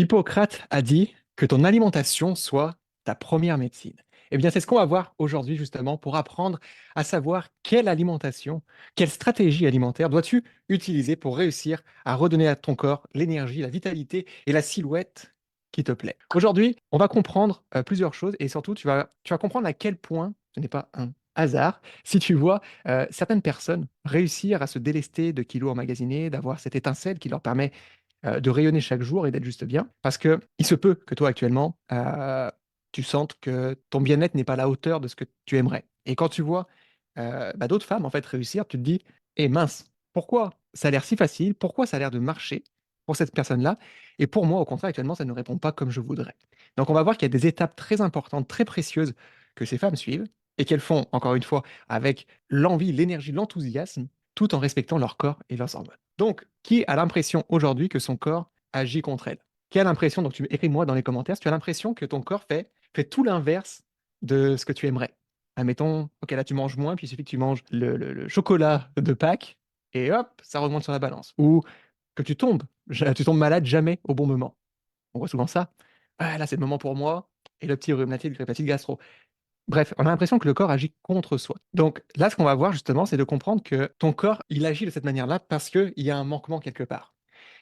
Hippocrate a dit que ton alimentation soit ta première médecine. Eh bien, c'est ce qu'on va voir aujourd'hui justement pour apprendre à savoir quelle alimentation, quelle stratégie alimentaire dois-tu utiliser pour réussir à redonner à ton corps l'énergie, la vitalité et la silhouette qui te plaît. Aujourd'hui, on va comprendre plusieurs choses et surtout, tu vas comprendre à quel point ce n'est pas un hasard si tu vois certaines personnes réussir à se délester de kilos emmagasinés, d'avoir cette étincelle qui leur permet de rayonner chaque jour et d'être juste bien. Parce que il se peut que toi, actuellement, tu sentes que ton bien-être n'est pas à la hauteur de ce que tu aimerais. Et quand tu vois d'autres femmes en fait réussir, tu te dis, eh mince, pourquoi ça a l'air si facile? Pourquoi ça a l'air de marcher pour cette personne-là? Et pour moi, au contraire, actuellement, ça ne répond pas comme je voudrais. Donc, on va voir qu'il y a des étapes très importantes, très précieuses que ces femmes suivent et qu'elles font, encore une fois, avec l'envie, l'énergie, l'enthousiasme, tout en respectant leur corps et leurs hormones. Donc, qui a l'impression aujourd'hui que son corps agit contre elle? Qui a l'impression, donc tu écris-moi dans les commentaires, si tu as l'impression que ton corps fait tout l'inverse de ce que tu aimerais. Admettons, ok, là tu manges moins, puis il suffit que tu manges le chocolat de Pâques, et hop, ça remonte sur la balance. Ou que tu tombes malade jamais au bon moment. On voit souvent ça. Ah, là c'est le moment pour moi, et le petit rhumatisme, le gastro. Bref, on a l'impression que le corps agit contre soi. Donc là, ce qu'on va voir justement, c'est de comprendre que ton corps, il agit de cette manière-là parce qu'il y a un manquement quelque part.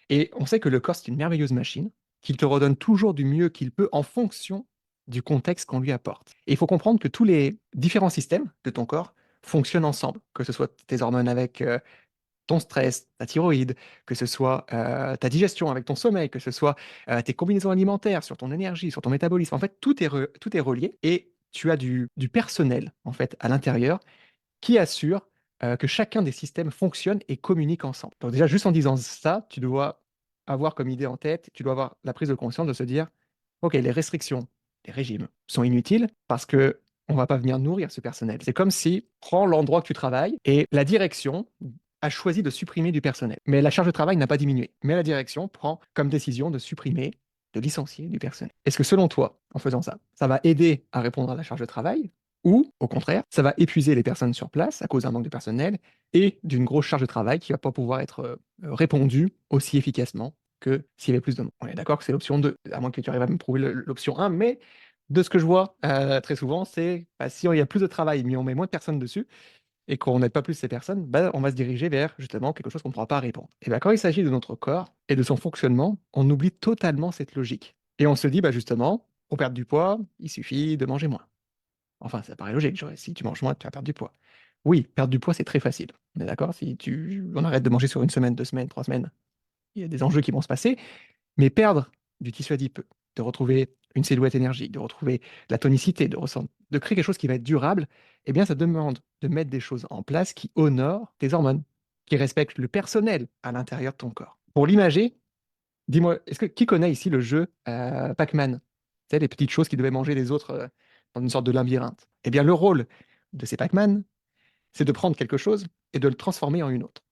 Et on sait que le corps, c'est une merveilleuse machine, qu'il te redonne toujours du mieux qu'il peut en fonction du contexte qu'on lui apporte. Et il faut comprendre que tous les différents systèmes de ton corps fonctionnent ensemble, que ce soit tes hormones avec ton stress, ta thyroïde, que ce soit ta digestion avec ton sommeil, que ce soit tes combinaisons alimentaires, sur ton énergie, sur ton métabolisme. En fait, tout est relié et tu as du personnel en fait à l'intérieur qui assure que chacun des systèmes fonctionne et communique ensemble. Donc déjà, juste en disant ça, tu dois avoir comme idée en tête, tu dois avoir la prise de conscience de se dire, ok, les restrictions, les régimes sont inutiles parce que on va pas venir nourrir ce personnel. C'est comme si prends l'endroit que tu travailles et la direction a choisi de supprimer du personnel. Mais la charge de travail n'a pas diminué. Mais la direction prend comme décision de supprimer, de licencier du personnel. Est-ce que selon toi, en faisant ça, ça va aider à répondre à la charge de travail ou, au contraire, ça va épuiser les personnes sur place à cause d'un manque de personnel et d'une grosse charge de travail qui va pas pouvoir être répondue aussi efficacement que s'il y avait plus de monde. On est d'accord que c'est l'option 2, à moins que tu arrives à me prouver l'option 1, mais de ce que je vois très souvent, c'est si il y a plus de travail, mais on met moins de personnes dessus, et qu'on n'aide pas plus ces personnes, on va se diriger vers justement quelque chose qu'on ne pourra pas répondre. Et quand il s'agit de notre corps et de son fonctionnement, on oublie totalement cette logique. Et on se dit, justement, pour perdre du poids, il suffit de manger moins. Enfin, ça paraît logique. Si tu manges moins, tu vas perdre du poids. Oui, perdre du poids, c'est très facile. On est d'accord? On arrête de manger sur une semaine, 2 semaines, 3 semaines, il y a des enjeux qui vont se passer. Mais perdre du tissu adipeux, de retrouver une silhouette énergique, de retrouver la tonicité, de créer quelque chose qui va être durable, eh bien, ça demande de mettre des choses en place qui honorent tes hormones, qui respectent le personnel à l'intérieur de ton corps. Pour l'imager, dis-moi, qui connaît ici le jeu Pac-Man? Tu sais, les petites choses qui devaient manger les autres dans une sorte de labyrinthe. Eh bien, le rôle de ces Pac-Man, c'est de prendre quelque chose et de le transformer en une autre.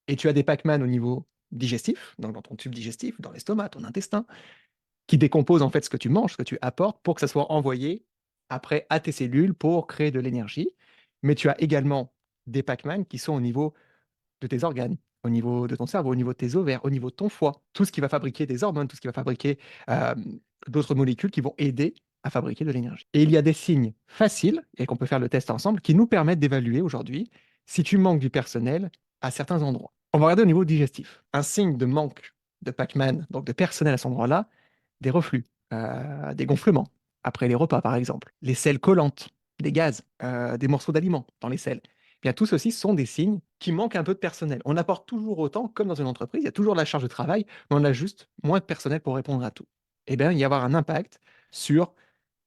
Et tu as des Pac-Man au niveau digestif, donc dans ton tube digestif, dans l'estomac, ton intestin, qui décompose en fait ce que tu manges, ce que tu apportes, pour que ça soit envoyé après à tes cellules pour créer de l'énergie. Mais tu as également des Pac-Man qui sont au niveau de tes organes, au niveau de ton cerveau, au niveau de tes ovaires, au niveau de ton foie, tout ce qui va fabriquer des hormones, tout ce qui va fabriquer euh, d'autres molécules qui vont aider à fabriquer de l'énergie. Et il y a des signes faciles, et qu'on peut faire le test ensemble, qui nous permettent d'évaluer aujourd'hui si tu manques du personnel à certains endroits. On va regarder au niveau digestif. Un signe de manque de Pac-Man, donc de personnel à cet endroit-là, des reflux, des gonflements, après les repas par exemple, les selles collantes, des gaz, des morceaux d'aliments dans les selles. Eh bien, tout ceci sont des signes qui manquent un peu de personnel. On apporte toujours autant, comme dans une entreprise, il y a toujours de la charge de travail, mais on a juste moins de personnel pour répondre à tout. Eh bien, il y avoir un impact sur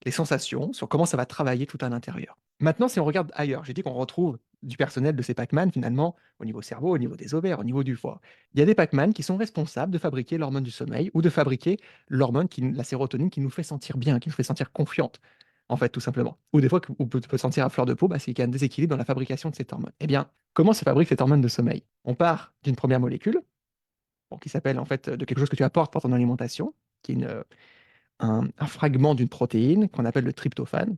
les sensations, sur comment ça va travailler tout à l'intérieur. Maintenant, si on regarde ailleurs, j'ai dit qu'on retrouve du personnel de ces Pac-Man finalement au niveau cerveau, au niveau des ovaires, au niveau du foie. Il y a des Pac-Man qui sont responsables de fabriquer l'hormone du sommeil ou de fabriquer la sérotonine qui nous fait sentir bien, qui nous fait sentir confiante, en fait, tout simplement. Ou des fois, on peut sentir à fleur de peau, c'est qu'il y a un déséquilibre dans la fabrication de cette hormone. Eh bien, comment se fabrique cette hormone de sommeil? On part d'une première molécule, qui s'appelle en fait de quelque chose que tu apportes par ton alimentation, qui est un fragment d'une protéine qu'on appelle le tryptophane.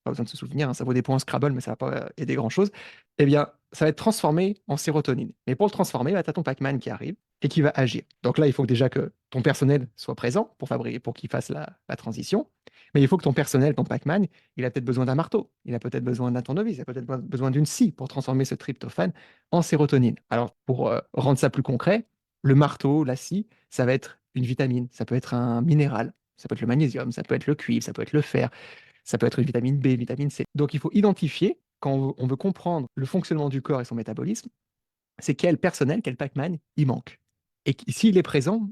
pas besoin de se souvenir, hein, ça vaut des points en Scrabble, mais ça va pas aider grand-chose. Eh bien, ça va être transformé en sérotonine. Mais pour le transformer, bah, tu as ton Pac-Man qui arrive et qui va agir. Donc là, il faut déjà que ton personnel soit présent pour fabriquer, pour qu'il fasse la transition. Mais il faut que ton personnel, ton Pac-Man, il a peut-être besoin d'un marteau, il a peut-être besoin d'un tournevis, il a peut-être besoin d'une scie pour transformer ce tryptophane en sérotonine. Alors, pour rendre ça plus concret, le marteau, la scie, ça va être une vitamine, ça peut être un minéral, ça peut être le magnésium, ça peut être le cuivre, ça peut être le fer, ça peut être une vitamine B, vitamine C. Donc, il faut identifier, quand on veut comprendre le fonctionnement du corps et son métabolisme, c'est quel personnel, quel Pac-Man il manque. Et s'il est présent,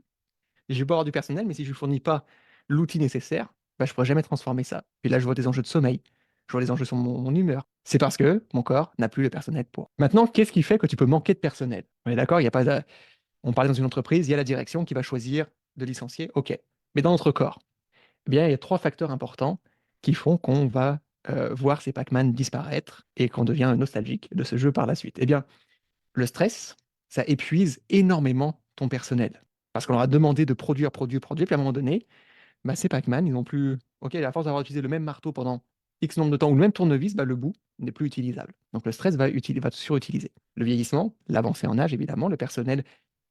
je vais pas avoir du personnel, mais si je ne lui fournis pas l'outil nécessaire, bah, je ne pourrai jamais transformer ça. Puis là, je vois des enjeux de sommeil, je vois des enjeux sur mon humeur. C'est parce que mon corps n'a plus le personnel pour. Maintenant, qu'est-ce qui fait que tu peux manquer de personnel? On est d'accord, il y a pas on parlait dans une entreprise, il y a la direction qui va choisir de licencier, ok. Mais dans notre corps, eh bien, il y a trois facteurs importants qui font qu'on va voir ces Pac-Man disparaître et qu'on devient nostalgique de ce jeu par la suite. Eh bien, le stress, ça épuise énormément ton personnel. Parce qu'on leur a demandé de produire, produire, produire, puis à un moment donné, bah, ces Pac-Man, ils n'ont plus. Ok, à force d'avoir utilisé le même marteau pendant X nombre de temps ou le même tournevis, bah, le bout n'est plus utilisable. Donc le stress va surutiliser. Le vieillissement, l'avancée en âge, évidemment, le personnel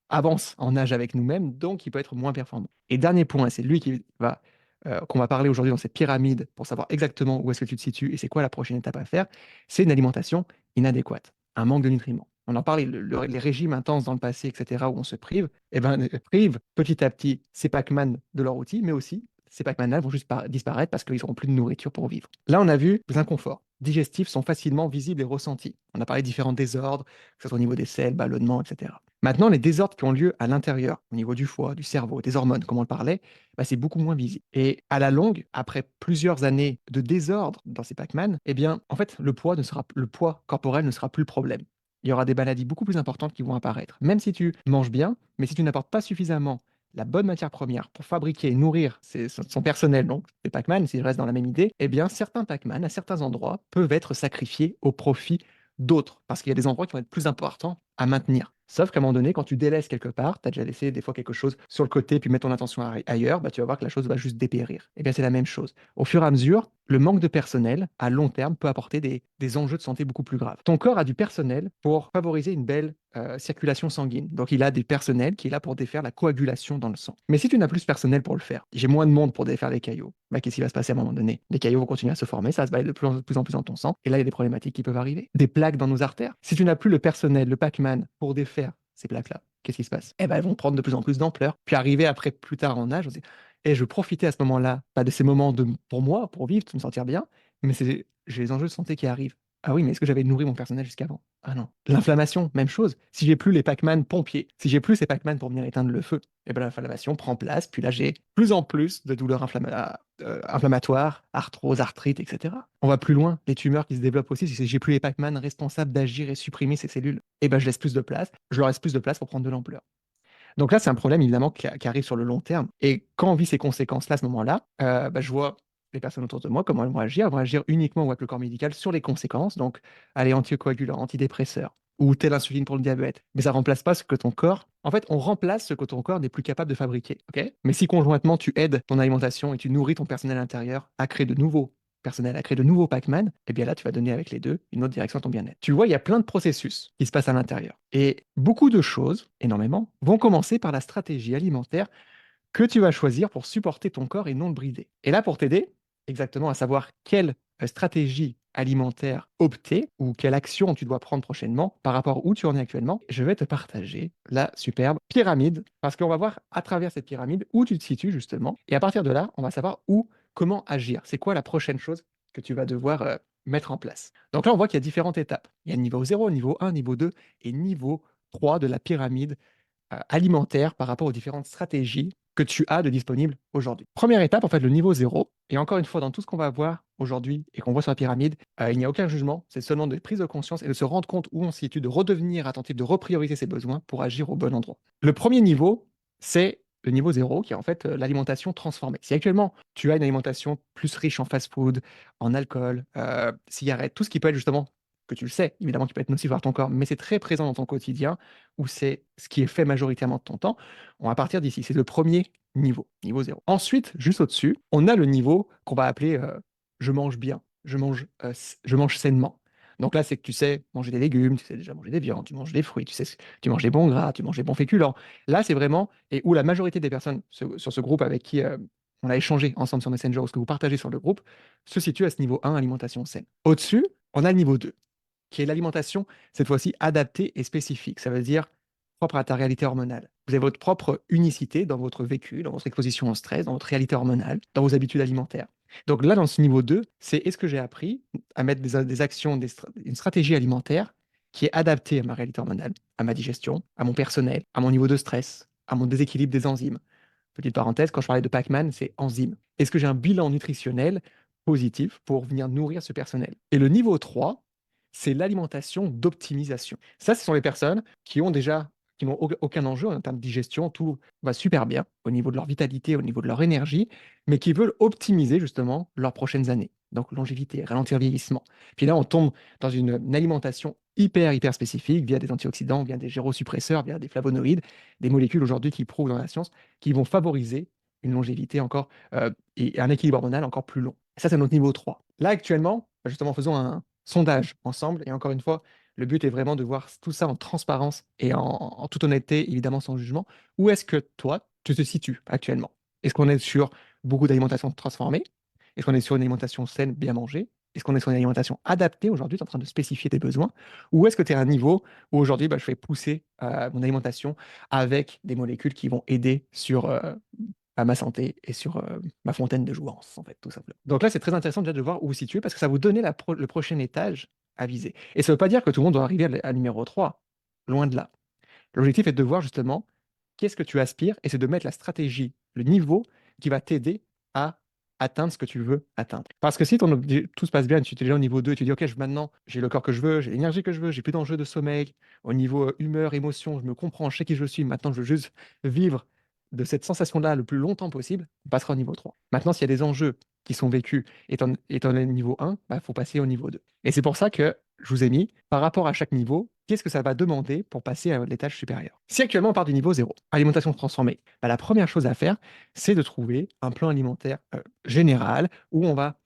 avance en âge avec nous-mêmes, donc il peut être moins performant. Et dernier point, c'est lui qu'on va parler aujourd'hui dans cette pyramide pour savoir exactement où est-ce que tu te situes et c'est quoi la prochaine étape à faire, c'est une alimentation inadéquate, un manque de nutriments. On en parlait, les régimes intenses dans le passé, etc., où on se prive, eh ben, prive petit à petit ces Pac-Man de leur outil, mais aussi ces Pac-Man-là vont juste disparaître parce qu'ils n'auront plus de nourriture pour vivre. Là, on a vu les inconforts digestifs sont facilement visibles et ressentis. On a parlé de différents désordres, que ce soit au niveau des selles, ballonnements, etc. Maintenant, les désordres qui ont lieu à l'intérieur, au niveau du foie, du cerveau, des hormones, comme on le parlait, bah, c'est beaucoup moins visible. Et à la longue, après plusieurs années de désordre dans ces Pac-Man, eh bien, en fait, le poids corporel ne sera plus le problème. Il y aura des maladies beaucoup plus importantes qui vont apparaître. Même si tu manges bien, mais si tu n'apportes pas suffisamment la bonne matière première pour fabriquer et nourrir son personnel, donc les Pac-Man, si je reste dans la même idée, eh bien, certains Pac-Man, à certains endroits, peuvent être sacrifiés au profit d'autres, parce qu'il y a des endroits qui vont être plus importants à maintenir. Sauf qu'à un moment donné, quand tu délaisses quelque part, tu as déjà laissé des fois quelque chose sur le côté, puis mettre ton attention ailleurs, bah, tu vas voir que la chose va juste dépérir. Et bien c'est la même chose. Au fur et à mesure, le manque de personnel, à long terme, peut apporter des enjeux de santé beaucoup plus graves. Ton corps a du personnel pour favoriser une belle circulation sanguine. Donc il a des personnels qui est là pour défaire la coagulation dans le sang. Mais si tu n'as plus ce personnel pour le faire, j'ai moins de monde pour défaire les caillots, bah, qu'est-ce qui va se passer à un moment donné? Les caillots vont continuer à se former, ça va se balader de plus en plus dans ton sang, et là il y a des problématiques qui peuvent arriver. Des plaques dans nos artères. Si tu n'as plus le personnel, le Pac-Man, pour défaire ces plaques-là, qu'est-ce qui se passe? Eh ben, elles vont prendre de plus en plus d'ampleur, puis arriver après plus tard en âge, on se dit, et je veux profiter à ce moment-là, pas de ces moments pour moi, pour vivre, pour me sentir bien, mais j'ai les enjeux de santé qui arrivent. Ah oui, mais est-ce que j'avais nourri mon personnel jusqu'avant? Ah non. L'inflammation, même chose. Si j'ai plus les Pac-Man pompiers, si j'ai plus ces Pac-Man pour venir éteindre le feu, eh ben l'inflammation prend place, puis là j'ai plus en plus de douleurs inflammatoires, arthrose, arthrite, etc. On va plus loin, les tumeurs qui se développent aussi, si j'ai plus les Pac-Man responsables d'agir et supprimer ces cellules, eh ben je laisse plus de place, je leur laisse plus de place pour prendre de l'ampleur. Donc là, c'est un problème évidemment qui arrive sur le long terme. Et quand on vit ces conséquences-là à ce moment-là, bah, je vois les personnes autour de moi, comment elles vont agir. Elles vont agir uniquement avec le corps médical sur les conséquences. Donc, aller anticoagulant, antidépresseur ou telle insuline pour le diabète. Mais ça ne remplace pas ce que ton corps. En fait, on remplace ce que ton corps n'est plus capable de fabriquer. Ok. Mais si conjointement, tu aides ton alimentation et tu nourris ton personnel intérieur à créer de nouveaux personnels, à créer de nouveaux Pac-Man, eh bien là, tu vas donner avec les deux une autre direction à ton bien-être. Tu vois, il y a plein de processus qui se passent à l'intérieur. Et beaucoup de choses, énormément, vont commencer par la stratégie alimentaire que tu vas choisir pour supporter ton corps et non le brider. Et là, pour t'aider, exactement à savoir quelle stratégie alimentaire opter ou quelle action tu dois prendre prochainement par rapport où tu en es actuellement, je vais te partager la superbe pyramide parce qu'on va voir à travers cette pyramide où tu te situes justement. Et à partir de là, on va savoir comment agir. C'est quoi la prochaine chose que tu vas devoir mettre en place. Donc là, on voit qu'il y a différentes étapes. Il y a niveau 0, niveau 1, niveau 2 et niveau 3 de la pyramide alimentaire par rapport aux différentes stratégies que tu as de disponibles aujourd'hui. Première étape, en fait, le niveau 0. Et encore une fois, dans tout ce qu'on va voir aujourd'hui et qu'on voit sur la pyramide, il n'y a aucun jugement, c'est seulement de prise de conscience et de se rendre compte où on se situe, de redevenir attentif, de reprioriser ses besoins pour agir au bon endroit. Le premier niveau, c'est le niveau 0, qui est en fait l'alimentation transformée. Si actuellement tu as une alimentation plus riche en fast-food, en alcool, cigarettes, tout ce qui peut être justement, que tu le sais, évidemment, qui peut être nocif pour ton corps, mais c'est très présent dans ton quotidien, où c'est ce qui est fait majoritairement de ton temps, on va partir d'ici. C'est le premier niveau 0. Ensuite, juste au-dessus, on a le niveau qu'on va appeler je mange bien. je mange sainement. Donc là, c'est que tu sais manger des légumes, tu sais déjà manger des viandes, tu manges des fruits, tu manges des bons gras, tu manges des bons féculents. Là, c'est vraiment et où la majorité des personnes sur ce groupe avec qui, on a échangé ensemble sur Messenger ou ce que vous partagez sur le groupe, se situe à ce niveau 1, alimentation saine. Au-dessus, on a le niveau 2 qui est l'alimentation, cette fois-ci adaptée et spécifique. Ça veut dire propre à ta réalité hormonale. Vous avez votre propre unicité dans votre vécu, dans votre exposition au stress, dans votre réalité hormonale, dans vos habitudes alimentaires. Donc là, dans ce niveau 2, c'est est-ce que j'ai appris à mettre des actions, une stratégie alimentaire qui est adaptée à ma réalité hormonale, à ma digestion, à mon personnel, à mon niveau de stress, à mon déséquilibre des enzymes. Petite parenthèse, quand je parlais de Pac-Man, c'est enzymes. Est-ce que j'ai un bilan nutritionnel positif pour venir nourrir ce personnel? Et le niveau 3, c'est l'alimentation d'optimisation. Ça, ce sont les personnes qui n'ont aucun enjeu en termes de digestion, tout va super bien au niveau de leur vitalité, au niveau de leur énergie, mais qui veulent optimiser justement leurs prochaines années. Donc longévité, ralentir le vieillissement. Puis là, on tombe dans une alimentation hyper spécifique via des antioxydants, via des gérosuppresseurs, via des flavonoïdes, des molécules aujourd'hui qui prouvent dans la science qui vont favoriser une longévité encore et un équilibre hormonal encore plus long. Ça, c'est notre niveau 3. Là, actuellement, justement, faisons un sondage ensemble. Et encore une fois, le but est vraiment de voir tout ça en transparence et en toute honnêteté, évidemment sans jugement. Où est-ce que toi, tu te situes actuellement? Est-ce qu'on est sur beaucoup d'alimentation transformée? Est-ce qu'on est sur une alimentation saine, bien mangée? Est-ce qu'on est sur une alimentation adaptée aujourd'hui? Tu es en train de spécifier tes besoins? Ou est-ce que tu es à un niveau où aujourd'hui, je vais pousser mon alimentation avec des molécules qui vont aider sur à ma santé et sur ma fontaine de jouance, en fait, tout simplement. Donc là, c'est très intéressant déjà de voir où vous situez parce que ça va vous donner le prochain étage à viser. Et ça ne veut pas dire que tout le monde doit arriver à numéro 3. Loin de là. L'objectif est de voir justement qu'est-ce que tu aspires et c'est de mettre la stratégie, le niveau qui va t'aider à atteindre ce que tu veux atteindre. Parce que si tout se passe bien, tu es déjà au niveau 2 et tu dis, OK, maintenant, j'ai le corps que je veux, j'ai l'énergie que je veux, j'ai plus d'enjeux de sommeil, au niveau humeur, émotion, je me comprends, je sais qui je suis, maintenant je veux juste vivre de cette sensation-là le plus longtemps possible, on passera au niveau 3. Maintenant, s'il y a des enjeux qui sont vécus étant le niveau 1, il faut passer au niveau 2. Et c'est pour ça que je vous ai mis, par rapport à chaque niveau, qu'est-ce que ça va demander pour passer à l'étage supérieur? Si actuellement on part du niveau 0, alimentation transformée, la première chose à faire, c'est de trouver un plan alimentaire général où on va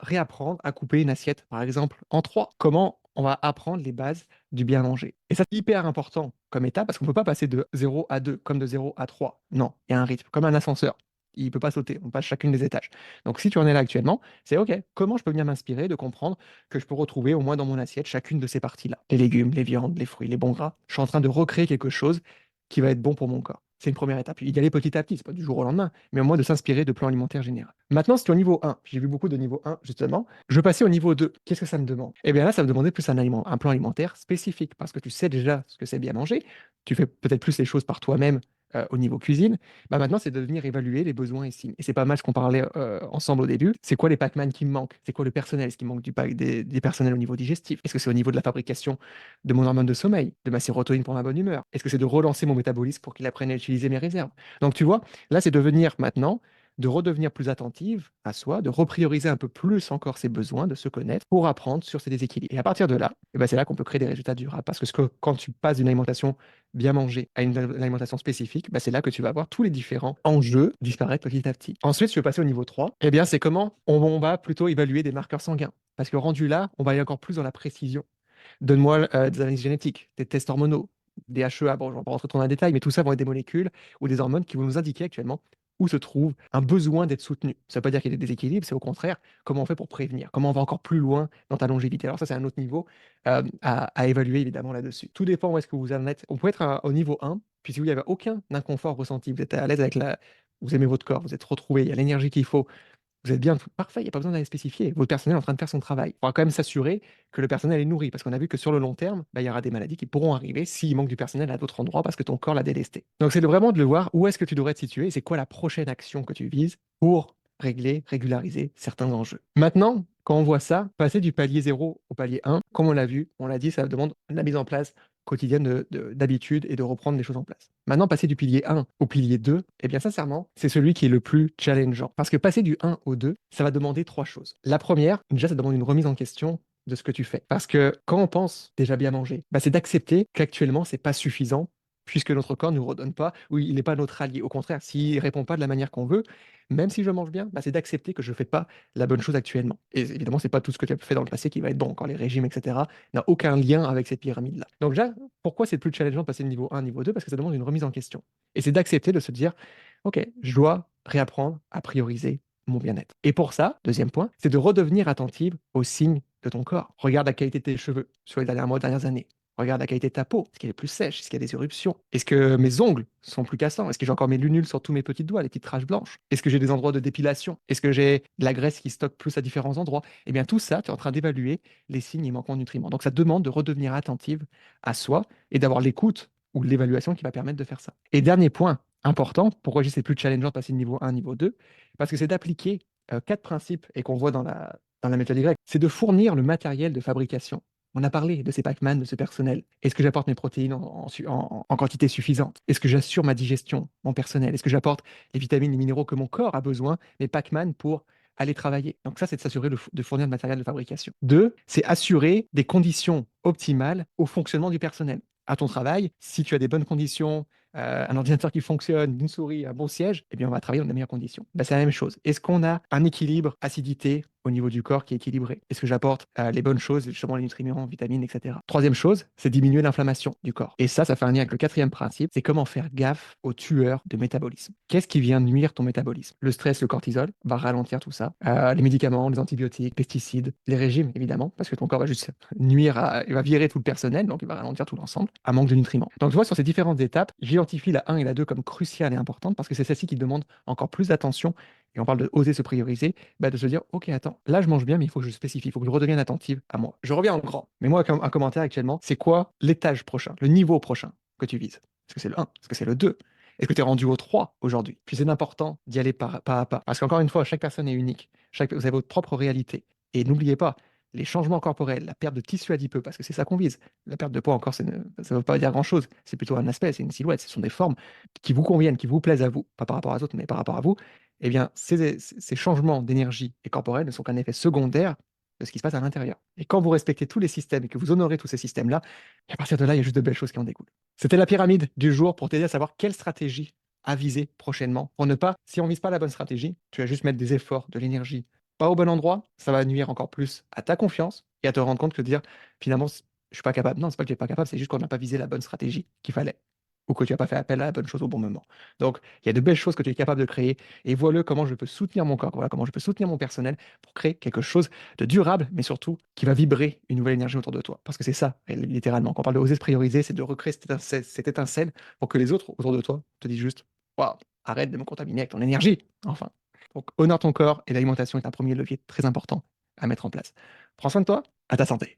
réapprendre à couper une assiette, par exemple, en 3. Comment on va apprendre les bases du bien manger. Et ça, c'est hyper important comme étape parce qu'on ne peut pas passer de 0 à 2 comme de 0 à 3. Non, il y a un rythme, comme un ascenseur. Il ne peut pas sauter, on passe chacune des étages. Donc si tu en es là actuellement, c'est OK, comment je peux bien m'inspirer de comprendre que je peux retrouver au moins dans mon assiette chacune de ces parties-là. Les légumes, les viandes, les fruits, les bons gras. Je suis en train de recréer quelque chose qui va être bon pour mon corps. C'est une première étape. Y aller petit à petit, c'est pas du jour au lendemain, mais au moins de s'inspirer de plans alimentaires généraux. Maintenant, si tu es au niveau 1, j'ai vu beaucoup de niveau 1 justement, je veux passer au niveau 2. Qu'est-ce que ça me demande? Eh bien là, ça va me demander plus un plan alimentaire spécifique, parce que tu sais déjà ce que c'est bien manger, tu fais peut-être plus les choses par toi-même au niveau cuisine. Maintenant, c'est de venir évaluer les besoins et signes. Et c'est pas mal ce qu'on parlait ensemble au début. C'est quoi les Pac-Man qui me manquent? C'est quoi le personnel? Est-ce qu'il manque des personnels au niveau digestif? Est-ce que c'est au niveau de la fabrication de mon hormone de sommeil, de ma sérotonine pour ma bonne humeur? Est-ce que c'est de relancer mon métabolisme pour qu'il apprenne à utiliser mes réserves? Donc tu vois, là, c'est de venir maintenant de redevenir plus attentive à soi, de reprioriser un peu plus encore ses besoins, de se connaître pour apprendre sur ses déséquilibres. Et à partir de là, c'est là qu'on peut créer des résultats durables. Parce que, quand tu passes d'une alimentation bien mangée à une alimentation spécifique, c'est là que tu vas voir tous les différents enjeux disparaître petit à petit. Ensuite, si tu veux passer au niveau 3, c'est comment on va plutôt évaluer des marqueurs sanguins. Parce que rendu là, on va aller encore plus dans la précision. Donne-moi des analyses génétiques, des tests hormonaux, des HEA, bon, je ne vais pas rentrer trop dans les détails, mais tout ça vont être des molécules ou des hormones qui vont nous indiquer actuellement où se trouve un besoin d'être soutenu. Ça ne veut pas dire qu'il y a des déséquilibres, c'est au contraire comment on fait pour prévenir, comment on va encore plus loin dans ta longévité. Alors ça, c'est un autre niveau à évaluer évidemment là-dessus. Tout dépend où est-ce que vous en êtes. On peut être au niveau 1, puis si vous n'avez aucun inconfort ressenti, vous êtes à l'aise avec vous aimez votre corps, vous êtes retrouvé, il y a l'énergie qu'il faut, vous êtes bien, parfait, il n'y a pas besoin d'aller spécifier. Votre personnel est en train de faire son travail. Il faudra quand même s'assurer que le personnel est nourri, parce qu'on a vu que sur le long terme, il y aura des maladies qui pourront arriver s'il manque du personnel à d'autres endroits parce que ton corps l'a délesté. Donc c'est vraiment de le voir où est-ce que tu devrais te situer et c'est quoi la prochaine action que tu vises pour régulariser certains enjeux. Maintenant, quand on voit ça, passer du palier 0 au palier 1, comme on l'a vu, on l'a dit, ça demande la mise en place quotidienne d'habitudes et de reprendre les choses en place. Maintenant, passer du pilier 1 au pilier 2, sincèrement, c'est celui qui est le plus challengeant. Parce que passer du 1 au 2, ça va demander trois choses. La première, déjà, ça demande une remise en question de ce que tu fais. Parce que quand on pense déjà bien manger, c'est d'accepter qu'actuellement, c'est pas suffisant puisque notre corps ne nous redonne pas ou il n'est pas notre allié. Au contraire, s'il ne répond pas de la manière qu'on veut, même si je mange bien, bah, c'est d'accepter que je ne fais pas la bonne chose actuellement. Et évidemment, c'est pas tout ce que tu as fait dans le passé qui va être bon. Encore les régimes, etc., n'a aucun lien avec cette pyramide-là. Donc déjà, pourquoi c'est plus challengeant de passer de niveau 1 à niveau 2? Parce que ça demande une remise en question. Et c'est d'accepter de se dire, OK, je dois réapprendre à prioriser mon bien-être. Et pour ça, deuxième point, c'est de redevenir attentive aux signes de ton corps. Regarde la qualité de tes cheveux sur les derniers mois, dernières années. Regarde la qualité de ta peau. Est-ce qu'elle est plus sèche? Est-ce qu'il y a des éruptions? Est-ce que mes ongles sont plus cassants? Est-ce que j'ai encore mes lunules sur tous mes petits doigts, les petites taches blanches? Est-ce que j'ai des endroits de dépilation? Est-ce que j'ai de la graisse qui stocke plus à différents endroits? Eh bien, tout ça, tu es en train d'évaluer les signes et manquements de nutriments. Donc, ça demande de redevenir attentive à soi et d'avoir l'écoute ou l'évaluation qui va permettre de faire ça. Et dernier point important, pourquoi je dis c'est plus challengeant de passer de niveau 1 à niveau 2, parce que c'est d'appliquer 4 principes et qu'on voit dans la méthode Y, c'est de fournir le matériel de fabrication. On a parlé de ces Pac-Man, de ce personnel. Est-ce que j'apporte mes protéines en quantité suffisante? Est-ce que j'assure ma digestion, mon personnel? Est-ce que j'apporte les vitamines, les minéraux que mon corps a besoin, mes Pac-Man, pour aller travailler? Donc ça, c'est de s'assurer de fournir le matériel de fabrication. Deux, c'est assurer des conditions optimales au fonctionnement du personnel. À ton travail, si tu as des bonnes conditions, un ordinateur qui fonctionne, une souris, un bon siège, eh bien, on va travailler dans les meilleures conditions. Bah, c'est la même chose. Est-ce qu'on a un équilibre acidité au niveau du corps qui est équilibré? Est-ce que j'apporte les bonnes choses, justement les nutriments, vitamines, etc. Troisième chose, c'est diminuer l'inflammation du corps. Et ça fait un lien avec le quatrième principe, c'est comment faire gaffe aux tueurs de métabolisme. Qu'est-ce qui vient nuire ton métabolisme? Le stress, le cortisol va ralentir tout ça. Les médicaments, les antibiotiques, pesticides, les régimes, évidemment, parce que ton corps va juste il va virer tout le personnel, donc il va ralentir tout l'ensemble, à manque de nutriments. Donc tu vois, sur ces différentes étapes, j'identifie la 1 et la 2 comme cruciales et importantes parce que c'est celle-ci qui demande encore plus d'attention. Et on parle de oser se prioriser, bah de se dire, OK, attends, là je mange bien, mais il faut que je spécifie, il faut que je redevienne attentive à moi. Je reviens en grand. Mais moi, un commentaire actuellement, c'est quoi l'étage prochain, le niveau prochain que tu vises? Est-ce que c'est le 1? Est-ce que c'est le 2? Est-ce que tu es rendu au 3 aujourd'hui? Puis c'est important d'y aller pas à pas. Parce qu'encore une fois, chaque personne est unique. Vous avez votre propre réalité. Et n'oubliez pas, les changements corporels, la perte de tissu adipeux, parce que c'est ça qu'on vise. La perte de poids, encore, ça ne veut pas dire grand-chose. C'est plutôt un aspect, c'est une silhouette, ce sont des formes qui vous conviennent, qui vous plaisent à vous, pas par rapport aux autres, mais par rapport à vous. Eh bien, ces changements d'énergie et corporels ne sont qu'un effet secondaire de ce qui se passe à l'intérieur. Et quand vous respectez tous les systèmes et que vous honorez tous ces systèmes-là, à partir de là, il y a juste de belles choses qui en découlent. C'était la pyramide du jour pour t'aider à savoir quelle stratégie à viser prochainement. Pour ne pas, si on ne vise pas la bonne stratégie, tu vas juste mettre des efforts, de l'énergie, pas au bon endroit, ça va nuire encore plus à ta confiance et à te rendre compte que de dire finalement, je suis pas capable. Non, c'est pas que tu n'es pas capable, c'est juste qu'on n'a pas visé la bonne stratégie qu'il fallait ou que tu n'as pas fait appel à la bonne chose au bon moment. Donc, il y a de belles choses que tu es capable de créer et voilà comment je peux soutenir mon corps, voilà comment je peux soutenir mon personnel pour créer quelque chose de durable, mais surtout qui va vibrer une nouvelle énergie autour de toi. Parce que c'est ça, littéralement. Quand on parle de oser se prioriser, c'est de recréer cette étincelle pour que les autres autour de toi te disent juste waouh, arrête de me contaminer avec ton énergie. Enfin. Donc, honore ton corps et l'alimentation est un premier levier très important à mettre en place. Prends soin de toi, à ta santé.